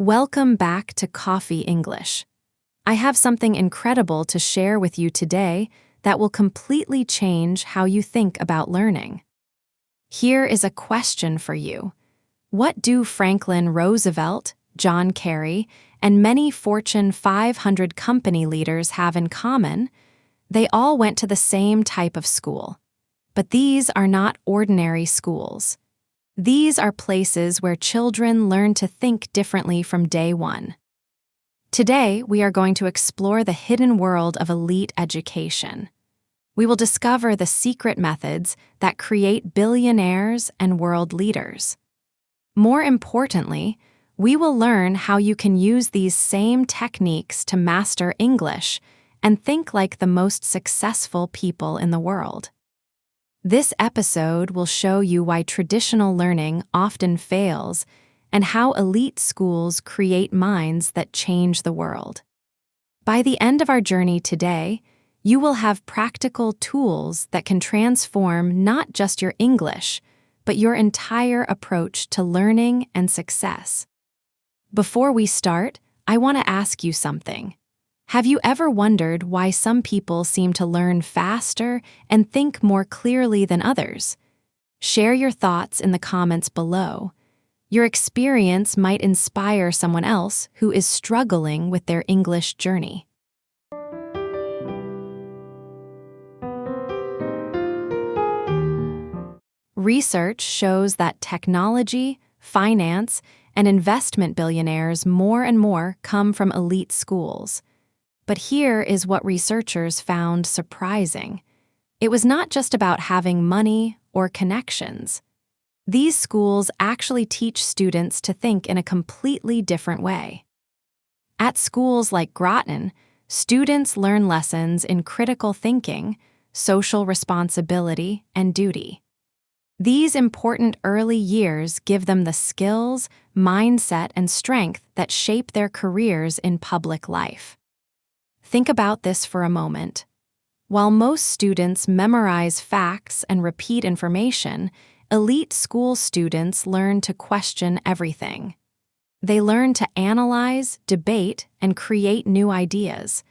Welcome back to Coffee English. I have something incredible to share with you today that will completely change how you think about learning. Here is a question for you. What do Franklin Roosevelt, John Kerry, and many Fortune 500 company leaders have in common? They all went to the same type of school. But these are not ordinary schools. These are places where children learn to think differently from day one. Today, we are going to explore the hidden world of elite education. We will discover the secret methods that create billionaires and world leaders. More importantly, we will learn how you can use these same techniques to master English and think like the most successful people in the world. This episode will show you why traditional learning often fails and how elite schools create minds that change the world. By the end of our journey today, you will have practical tools that can transform not just your English, but your entire approach to learning and success. Before we start, I want to ask you something. Have you ever wondered why some people seem to learn faster and think more clearly than others? Share your thoughts in the comments below. Your experience might inspire someone else who is struggling with their English journey. Research shows that technology, finance, and investment billionaires more and more come from elite schools. But here is what researchers found surprising. It was not just about having money or connections. These schools actually teach students to think in a completely different way. At schools like Groton, students learn lessons in critical thinking, social responsibility, and duty. These important early years give them the skills, mindset, and strength that shape their careers in public life. Think about this for a moment. While most students memorize facts and repeat information, elite school students learn to question everything. They learn to analyze, debate, and create new ideas.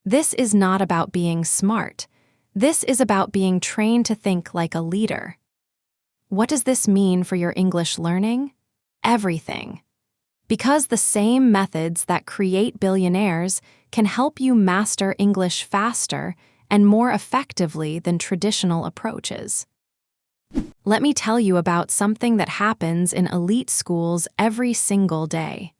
This is not about being smart. This is about being trained to think like a leader. What does this mean for your English learning? Everything. Because the same methods that create billionaires can help you master English faster and more effectively than traditional approaches. Let me tell you about something that happens in elite schools every single day.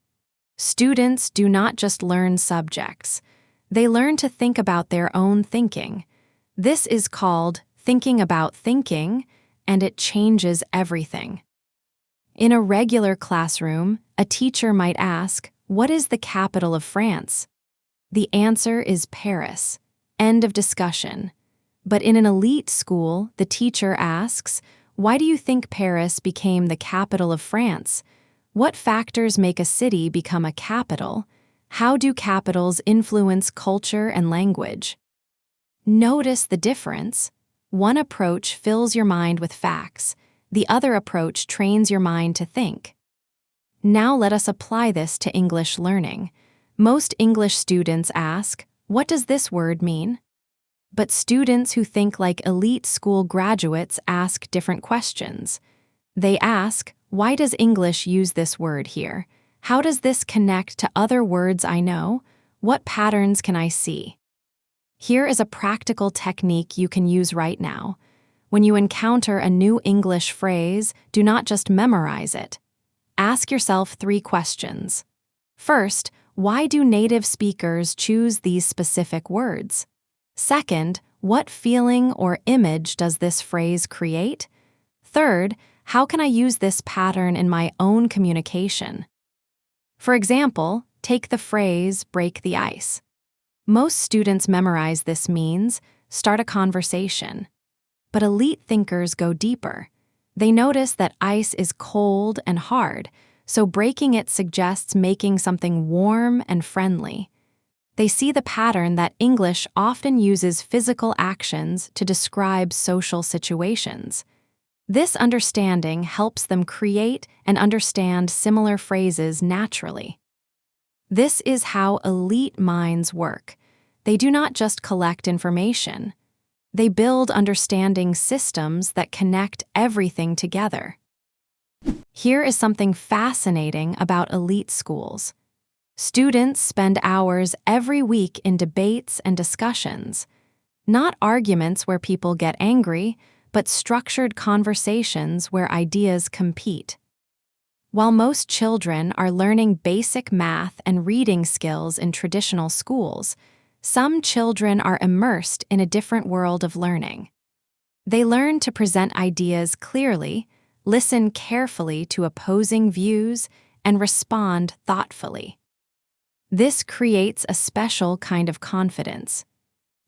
Students do not just learn subjects. They learn to think about their own thinking. This is called thinking about thinking, and it changes everything. In a regular classroom, a teacher might ask, "What is the capital of France?" The answer is Paris. End of discussion. But in an elite school, the teacher asks, "Why do you think Paris became the capital of France? What factors make a city become a capital? How do capitals influence culture and language?" Notice the difference. One approach fills your mind with facts. The other approach trains your mind to think. Now let us apply this to English learning. Most English students ask, "What does this word mean?" But students who think like elite school graduates ask different questions. They ask, "Why does English use this word here? How does this connect to other words I know? What patterns can I see?" Here is a practical technique you can use right now. When you encounter a new English phrase, do not just memorize it. Ask yourself 3 questions. First, why do native speakers choose these specific words? Second, what feeling or image does this phrase create? Third, how can I use this pattern in my own communication? For example, take the phrase, "break the ice." Most students memorize this means, start a conversation. But elite thinkers go deeper. They notice that ice is cold and hard, so breaking it suggests making something warm and friendly. They see the pattern that English often uses physical actions to describe social situations. This understanding helps them create and understand similar phrases naturally. This is how elite minds work. They do not just collect information. They build understanding systems that connect everything together. Here is something fascinating about elite schools. Students spend hours every week in debates and discussions. Not arguments where people get angry, but structured conversations where ideas compete. While most children are learning basic math and reading skills in traditional schools, some children are immersed in a different world of learning. They learn to present ideas clearly, listen carefully to opposing views, and respond thoughtfully. This creates a special kind of confidence.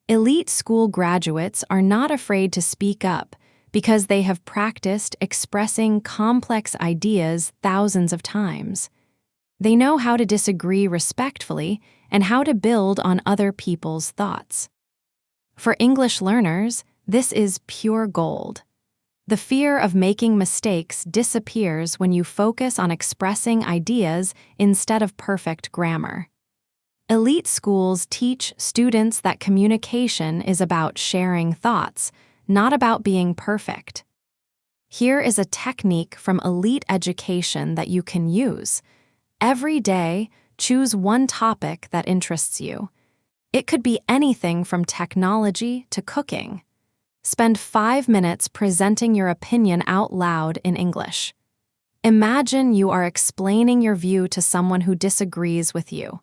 Elite school graduates are not afraid to speak up because they have practiced expressing complex ideas thousands of times. They know how to disagree respectfully and how to build on other people's thoughts. For English learners, this is pure gold. The fear of making mistakes disappears when you focus on expressing ideas instead of perfect grammar. Elite schools teach students that communication is about sharing thoughts, not about being perfect. Here is a technique from elite education that you can use. Every day, choose one topic that interests you. It could be anything from technology to cooking. Spend 5 minutes presenting your opinion out loud in English. Imagine you are explaining your view to someone who disagrees with you.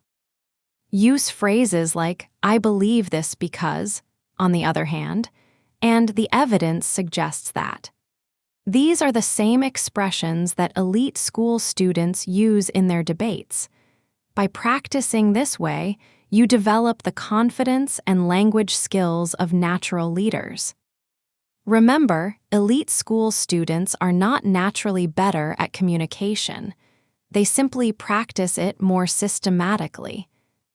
Use phrases like, "I believe this because," on the other hand, and "the evidence suggests that." These are the same expressions that elite school students use in their debates. By practicing this way, you develop the confidence and language skills of natural leaders. Remember, elite school students are not naturally better at communication. They simply practice it more systematically.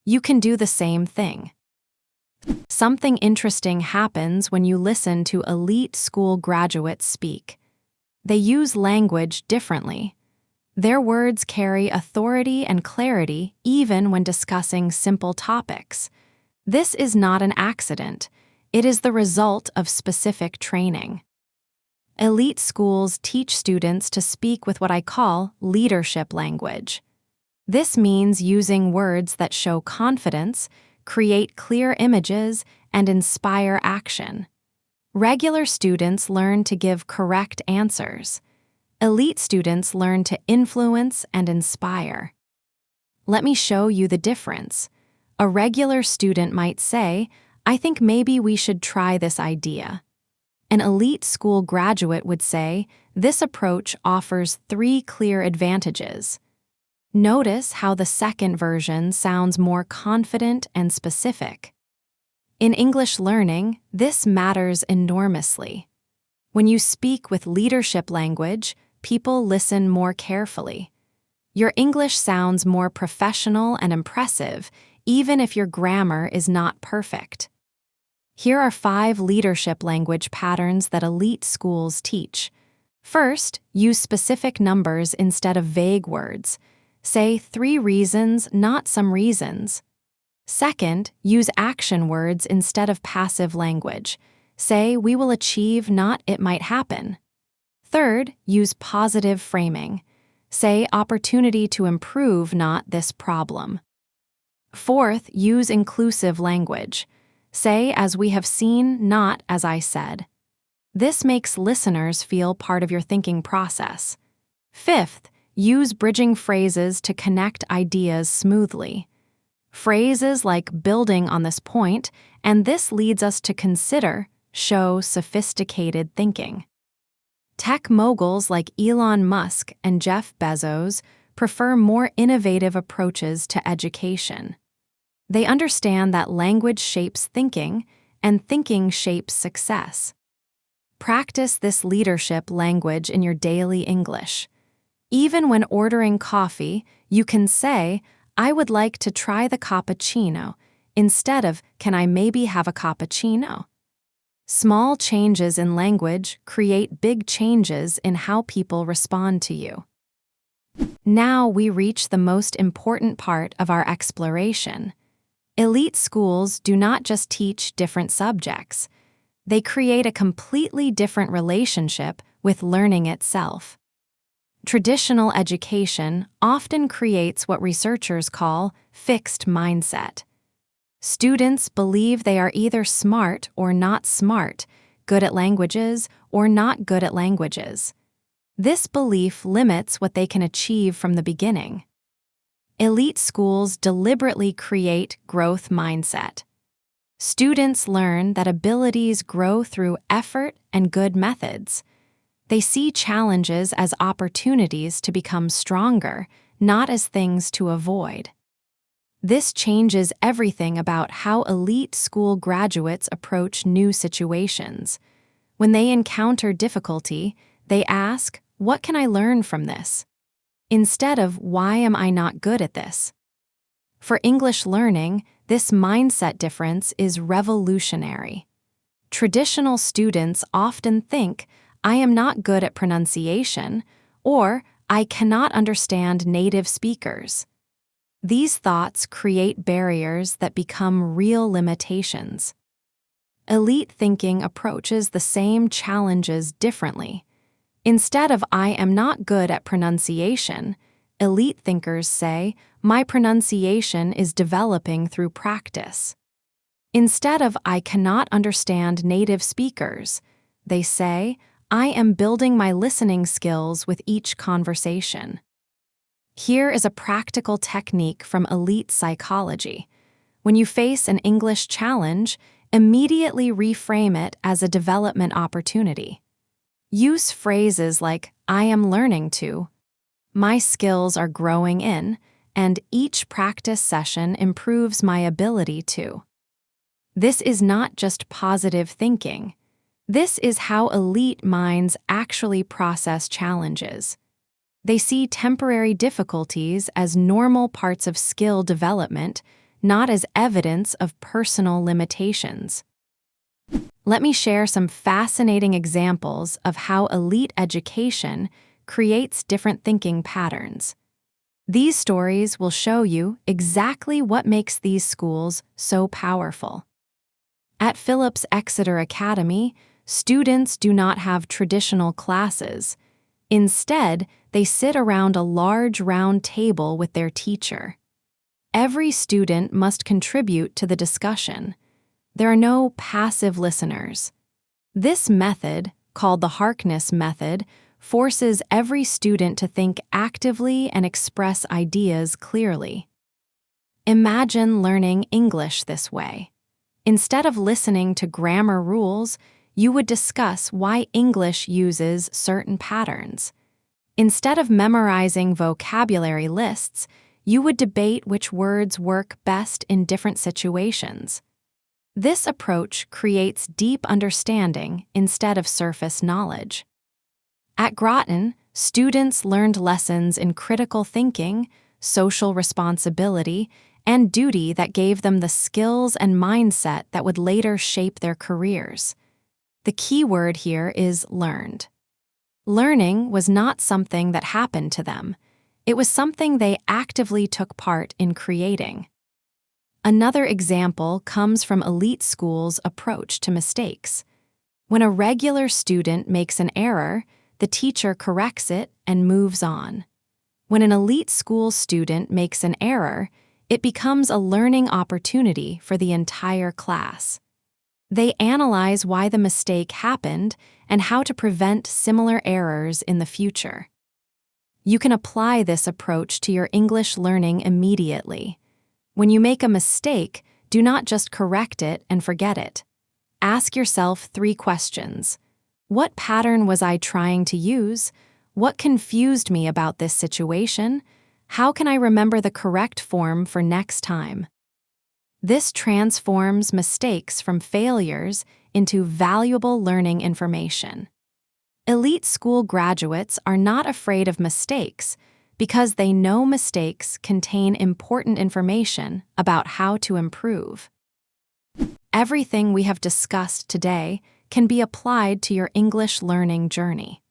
You can do the same thing. Something interesting happens when you listen to elite school graduates speak. They use language differently. Their words carry authority and clarity even when discussing simple topics. This is not an accident. It is the result of specific training. Elite schools teach students to speak with what I call leadership language. This means using words that show confidence, create clear images, and inspire action. Regular students learn to give correct answers. Elite students learn to influence and inspire. Let me show you the difference. A regular student might say, "I think maybe we should try this idea." An elite school graduate would say, "This approach offers 3 clear advantages." Notice how the second version sounds more confident and specific. In English learning, this matters enormously. When you speak with leadership language, people listen more carefully. Your English sounds more professional and impressive, even if your grammar is not perfect. Here are 5 leadership language patterns that elite schools teach. First, use specific numbers instead of vague words. Say 3 reasons, not some reasons. Second, use action words instead of passive language. Say, "We will achieve," not "it might happen." Third, use positive framing. Say, "Opportunity to improve," not "this problem." Fourth, use inclusive language. Say, "As we have seen," not "as I said." This makes listeners feel part of your thinking process. Fifth, use bridging phrases to connect ideas smoothly. Phrases like "building on this point" and "this leads us to consider" show sophisticated thinking. Tech moguls like Elon Musk and Jeff Bezos prefer more innovative approaches to education. They understand that language shapes thinking, and thinking shapes success. Practice this leadership language in your daily English. Even when ordering coffee, you can say, "I would like to try the cappuccino," instead of, "Can I maybe have a cappuccino?" Small changes in language create big changes in how people respond to you. Now we reach the most important part of our exploration. Elite schools do not just teach different subjects. They create a completely different relationship with learning itself. Traditional education often creates what researchers call fixed mindset. Students believe they are either smart or not smart, good at languages or not good at languages. This belief limits what they can achieve from the beginning. Elite schools deliberately create growth mindset. Students learn that abilities grow through effort and good methods. They see challenges as opportunities to become stronger, not as things to avoid. This changes everything about how elite school graduates approach new situations. When they encounter difficulty, they ask, "What can I learn from this?" instead of, "Why am I not good at this?" For English learning, this mindset difference is revolutionary. Traditional students often think, "I am not good at pronunciation," or "I cannot understand native speakers." These thoughts create barriers that become real limitations. Elite thinking approaches the same challenges differently. Instead of "I am not good at pronunciation," elite thinkers say, "My pronunciation is developing through practice." Instead of "I cannot understand native speakers," they say, "I am building my listening skills with each conversation." Here is a practical technique from elite psychology. When you face an English challenge, immediately reframe it as a development opportunity. Use phrases like, "I am learning to," "My skills are growing in," and "Each practice session improves my ability to." This is not just positive thinking. This is how elite minds actually process challenges. They see temporary difficulties as normal parts of skill development, not as evidence of personal limitations. Let me share some fascinating examples of how elite education creates different thinking patterns. These stories will show you exactly what makes these schools so powerful. At Phillips Exeter Academy, students do not have traditional classes. Instead, they sit around a large round table with their teacher. Every student must contribute to the discussion. There are no passive listeners. This method, called the Harkness method, forces every student to think actively and express ideas clearly. Imagine learning English this way. Instead of listening to grammar rules, you would discuss why English uses certain patterns. Instead of memorizing vocabulary lists, you would debate which words work best in different situations. This approach creates deep understanding instead of surface knowledge. At Groton, students learned lessons in critical thinking, social responsibility, and duty that gave them the skills and mindset that would later shape their careers. The key word here is learned. Learning was not something that happened to them. It was something they actively took part in creating. Another example comes from elite schools' approach to mistakes. When a regular student makes an error, the teacher corrects it and moves on. When an elite school student makes an error, it becomes a learning opportunity for the entire class. They analyze why the mistake happened and how to prevent similar errors in the future. You can apply this approach to your English learning immediately. When you make a mistake, do not just correct it and forget it. Ask yourself 3 questions. What pattern was I trying to use? What confused me about this situation? How can I remember the correct form for next time? This transforms mistakes from failures into valuable learning information. Elite school graduates are not afraid of mistakes because they know mistakes contain important information about how to improve. Everything we have discussed today can be applied to your English learning journey.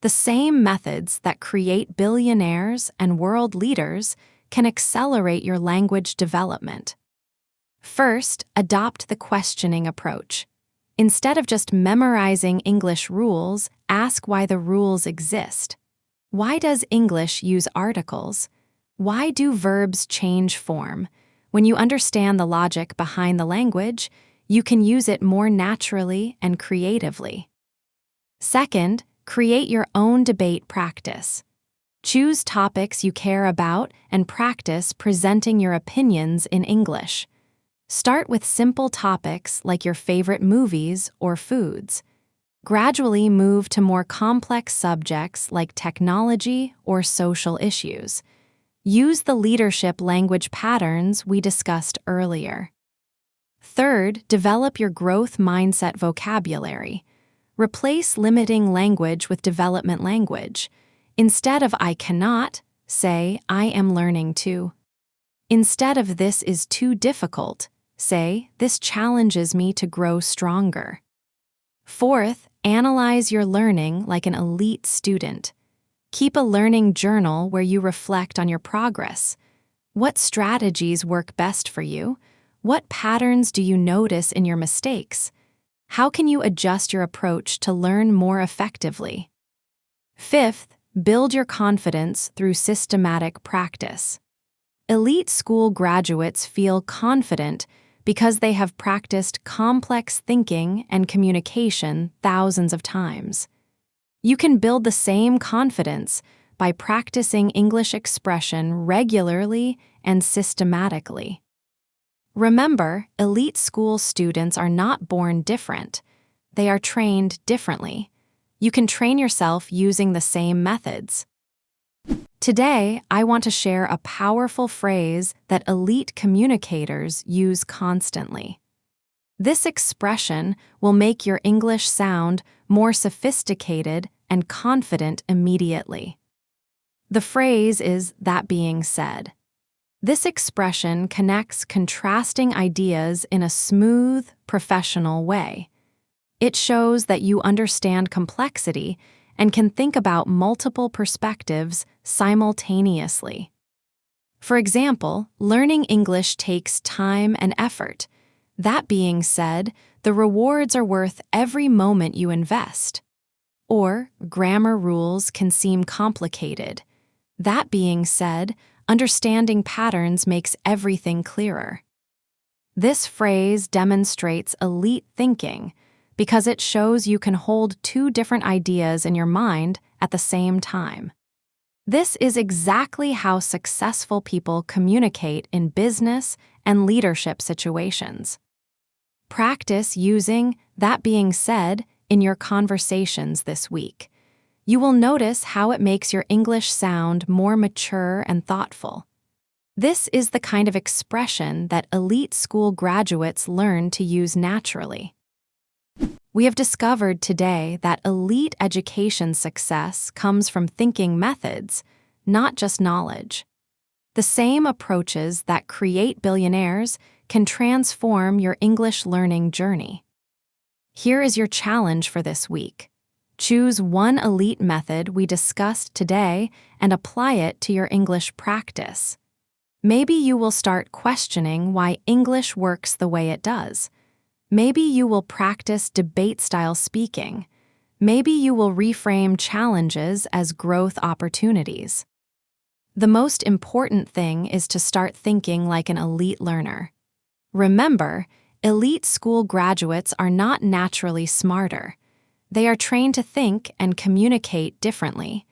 The same methods that create billionaires and world leaders can accelerate your language development. First, adopt the questioning approach. Instead of just memorizing English rules, ask why the rules exist. Why does English use articles? Why do verbs change form? When you understand the logic behind the language, you can use it more naturally and creatively. Second, create your own debate practice. Choose topics you care about and practice presenting your opinions in English. Start with simple topics like your favorite movies or foods. Gradually move to more complex subjects like technology or social issues. Use the leadership language patterns we discussed earlier. Third, develop your growth mindset vocabulary. Replace limiting language with development language. Instead of "I cannot," say "I am learning to." Instead of "this is too difficult," say "this challenges me to grow stronger." Fourth, analyze your learning like an elite student. Keep a learning journal where you reflect on your progress. What strategies work best for you? What patterns do you notice in your mistakes? How can you adjust your approach to learn more effectively? Fifth, build your confidence through systematic practice. Elite school graduates feel confident because they have practiced complex thinking and communication thousands of times. You can build the same confidence by practicing English expression regularly and systematically. Remember, elite school students are not born different. They are trained differently. You can train yourself using the same methods. Today, I want to share a powerful phrase that elite communicators use constantly. This expression will make your English sound more sophisticated and confident immediately. The phrase is "that being said." This expression connects contrasting ideas in a smooth, professional way. It shows that you understand complexity and can think about multiple perspectives simultaneously. For example, learning English takes time and effort. That being said, the rewards are worth every moment you invest. Or, grammar rules can seem complicated. That being said, understanding patterns makes everything clearer. This phrase demonstrates elite thinking because it shows you can hold two different ideas in your mind at the same time. This is exactly how successful people communicate in business and leadership situations. Practice using "that being said" in your conversations this week. You will notice how it makes your English sound more mature and thoughtful. This is the kind of expression that elite school graduates learn to use naturally. We have discovered today that elite education success comes from thinking methods, not just knowledge. The same approaches that create billionaires can transform your English learning journey. Here is your challenge for this week. Choose one elite method we discussed today and apply it to your English practice. Maybe you will start questioning why English works the way it does. Maybe you will practice debate-style speaking. Maybe you will reframe challenges as growth opportunities. The most important thing is to start thinking like an elite learner. Remember, elite school graduates are not naturally smarter. They are trained to think and communicate differently.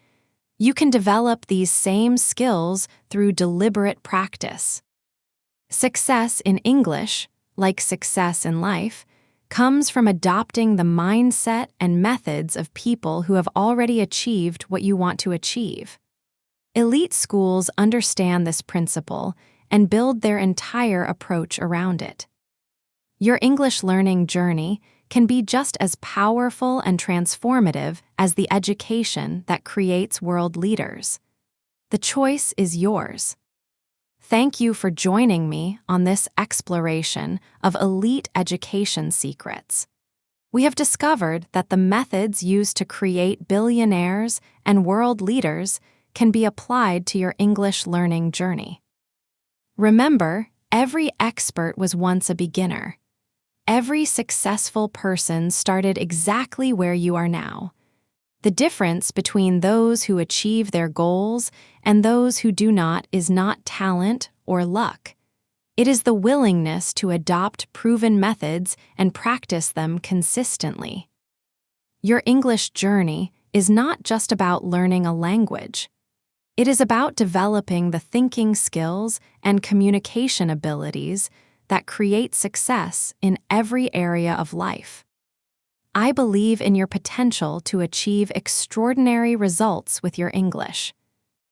You can develop these same skills through deliberate practice. Success in English, like success in life, comes from adopting the mindset and methods of people who have already achieved what you want to achieve. Elite schools understand this principle and build their entire approach around it. Your English learning journey can be just as powerful and transformative as the education that creates world leaders. The choice is yours. Thank you for joining me on this exploration of elite education secrets. We have discovered that the methods used to create billionaires and world leaders can be applied to your English learning journey. Remember, every expert was once a beginner. Every successful person started exactly where you are now. The difference between those who achieve their goals and those who do not is not talent or luck. It is the willingness to adopt proven methods and practice them consistently. Your English journey is not just about learning a language. It is about developing the thinking skills and communication abilities that create success in every area of life. I believe in your potential to achieve extraordinary results with your English.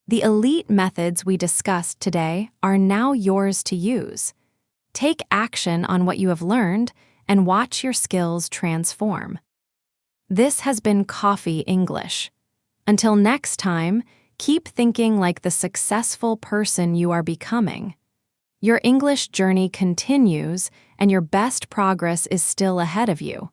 The elite methods we discussed today are now yours to use. Take action on what you have learned and watch your skills transform. This has been Coffee English. Until next time, keep thinking like the successful person you are becoming. Your English journey continues, and your best progress is still ahead of you.